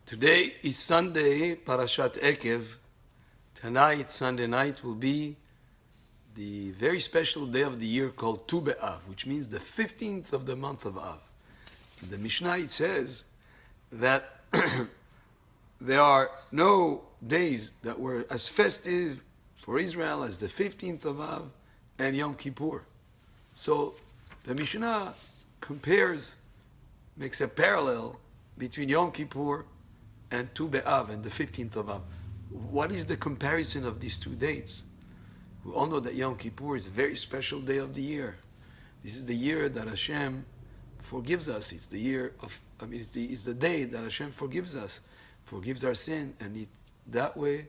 Today is Sunday, Parashat Ekev. Tonight, Sunday night, will be the very special day of the year called Tu Beav, which means the 15th of the month of Av. In the Mishnah it says that there are no days that were as festive for Israel as the 15th of Av and Yom Kippur. So the Mishnah makes a parallel between Yom Kippur and Tu Be'av and the 15th of Av. What is the comparison of these two dates? We all know that Yom Kippur is a very special day of the year. This is the year that Hashem forgives us. It's the year of, it's the day that Hashem forgives us, forgives our sin, and that way,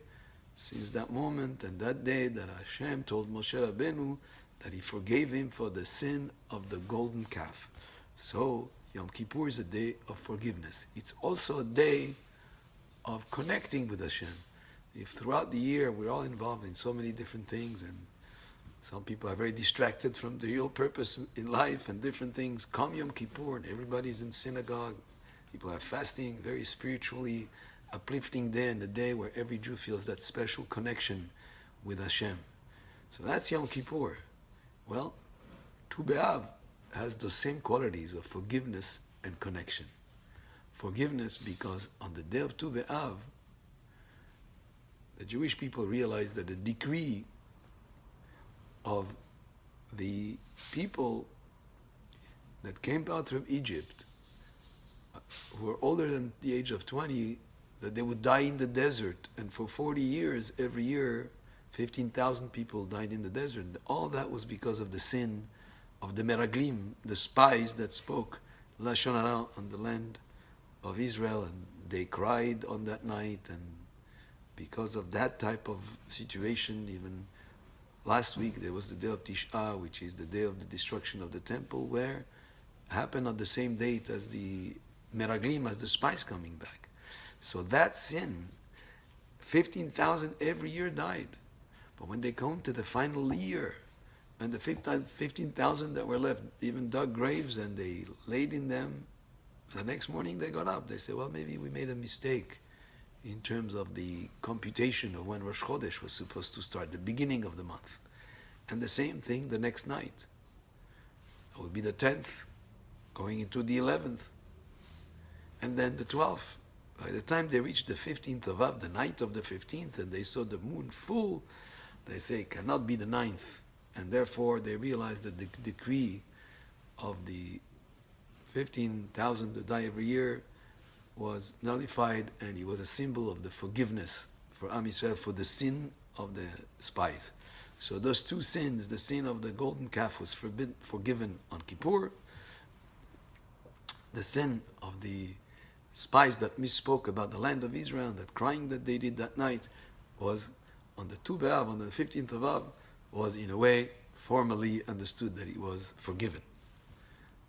since that moment and that day that Hashem told Moshe Rabbeinu that he forgave him for the sin of the golden calf. So Yom Kippur is a day of forgiveness. It's also a day of connecting with Hashem. If throughout the year we're all involved in so many different things, and some people are very distracted from the real purpose in life and different things, come Yom Kippur and everybody's in synagogue, people are fasting, very spiritually uplifting day, and a day where every Jew feels that special connection with Hashem. So that's Yom Kippur. Well, Tu B'Av has the same qualities of forgiveness and connection. Forgiveness because on the day of Tu B'Av, the Jewish people realized that the decree of the people that came out from Egypt, who were older than the age of 20, that they would die in the desert. And for 40 years, every year, 15,000 people died in the desert. All that was because of the sin of the Meraglim, the spies that spoke Lashon Hara on the land of Israel, and they cried on that night. And because of that type of situation, even last week there was the day of Tish'ah, which is the day of the destruction of the temple, where happened on the same date as the Meraglim, as the spies coming back. So that sin, 15,000 every year died. But when they come to the final year, and the 15,000 that were left even dug graves and they laid in them, the next morning they got up. They said, well, maybe we made a mistake in terms of the computation of when Rosh Chodesh was supposed to start, the beginning of the month. And the same thing the next night. It would be the 10th, going into the 11th, and then the 12th. By the time they reached the 15th of Av, the night of the 15th, and they saw the moon full, they say it cannot be the 9th. And therefore they realized that the decree of the 15,000 that die every year was nullified, and it was a symbol of the forgiveness for Am Yisrael for the sin of the spies. So those two sins, the sin of the golden calf was forgiven on Kippur. The sin of the spies that misspoke about the land of Israel, that crying that they did that night, was on the Tu B'Av, on the 15th of Av, was in a way formally understood that it was forgiven.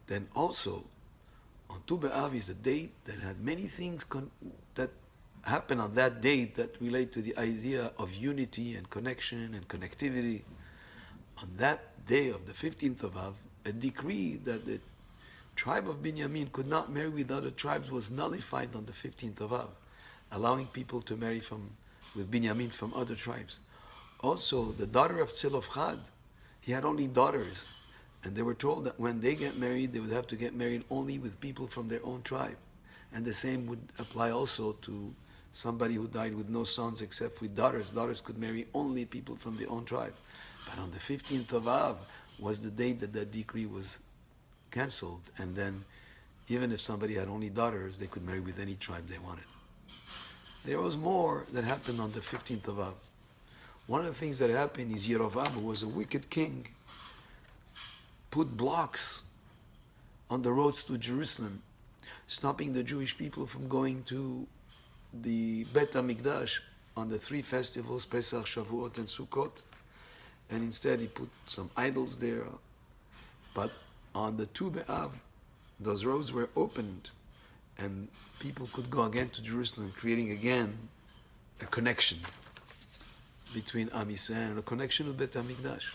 Then also, on Tu B'Av is a date that had many things that happen on that date that relate to the idea of unity and connection and connectivity. On that day of the 15th of Av, a decree that the tribe of Binyamin could not marry with other tribes was nullified on the 15th of Av, allowing people to marry with Binyamin from other tribes. Also, the daughter of Tzelofchad, he had only daughters, and they were told that when they get married, they would have to get married only with people from their own tribe. And the same would apply also to somebody who died with no sons except with daughters. Daughters could marry only people from their own tribe. But on the 15th of Av was the date that that decree was cancelled, and then even if somebody had only daughters, they could marry with any tribe they wanted. There was more that happened on the 15th of Av. One of the things that happened is Yerovam, who was a wicked king, put blocks on the roads to Jerusalem, stopping the Jewish people from going to the Bet HaMikdash on the three festivals, Pesach, Shavuot, and Sukkot. And instead he put some idols there. But on the Tu B'Av, those roads were opened and people could go again to Jerusalem, creating again a connection between Am Yisrael and a connection with Bet HaMikdash.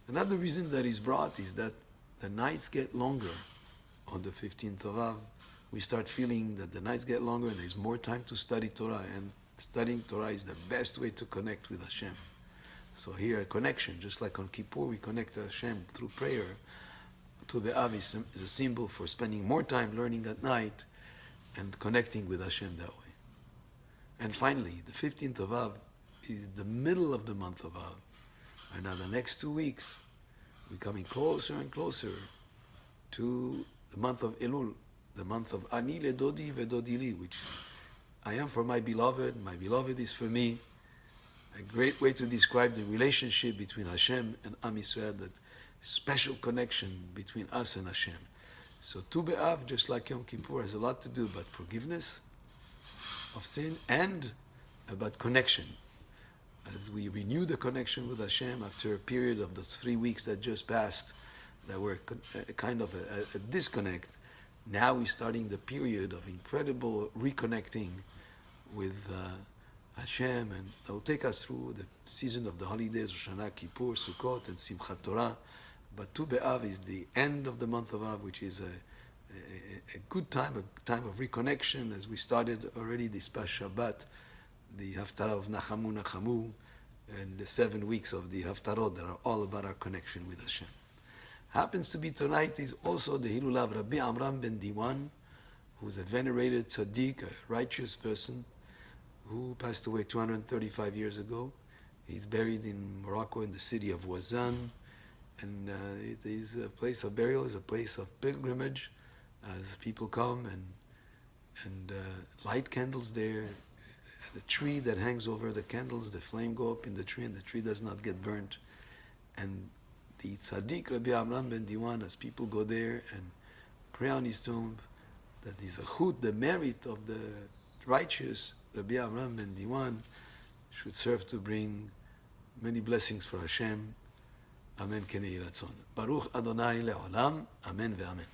Another reason that is brought is that the nights get longer on the 15th of Av we start feeling that the nights get longer and there's more time to study Torah, and studying Torah is the best way to connect with Hashem. So here a connection, just like on Kippur we connect to Hashem through prayer, to Beav is a symbol for spending more time learning at night and connecting with Hashem that way. And finally, the 15th of Av is the middle of the month of Av. And now the next 2 weeks, we're coming closer and closer to the month of Elul, the month of Ani le Dodi veDodi li, which I am for my beloved is for me. A great way to describe the relationship between Hashem and Am Yisrael, that special connection between us and Hashem. So Tu B'Av, just like Yom Kippur, has a lot to do about forgiveness of sin and about connection. As we renew the connection with Hashem after a period of those 3 weeks that just passed, that were kind of a disconnect, now we're starting the period of incredible reconnecting with Hashem, and that will take us through the season of the holidays, Rosh Hashanah, Kippur, Sukkot, and Simchat Torah. But Tu B'Av is the end of the month of Av, which is a good time, a time of reconnection, as we started already this past Shabbat, the Haftarah of Nachamu Nachamu, and the 7 weeks of the Haftarot that are all about our connection with Hashem. Happens to be tonight is also the Hilul of Rabbi Amram ben Diwan, who's a venerated tzaddik, a righteous person, who passed away 235 years ago. He's buried in Morocco in the city of Wazan, and it is a place of burial, is a place of pilgrimage, as people come and light candles there. The tree that hangs over the candles, the flame go up in the tree, and the tree does not get burnt. And the tzaddik Rabbi Amram ben Diwan, as people go there and pray on his tomb, that is a chut, the merit of the righteous Rabbi Amram ben Diwan, should serve to bring many blessings for Hashem. Amen. Kenei Ratzon. Baruch Adonai le'olam. Amen ve'amen.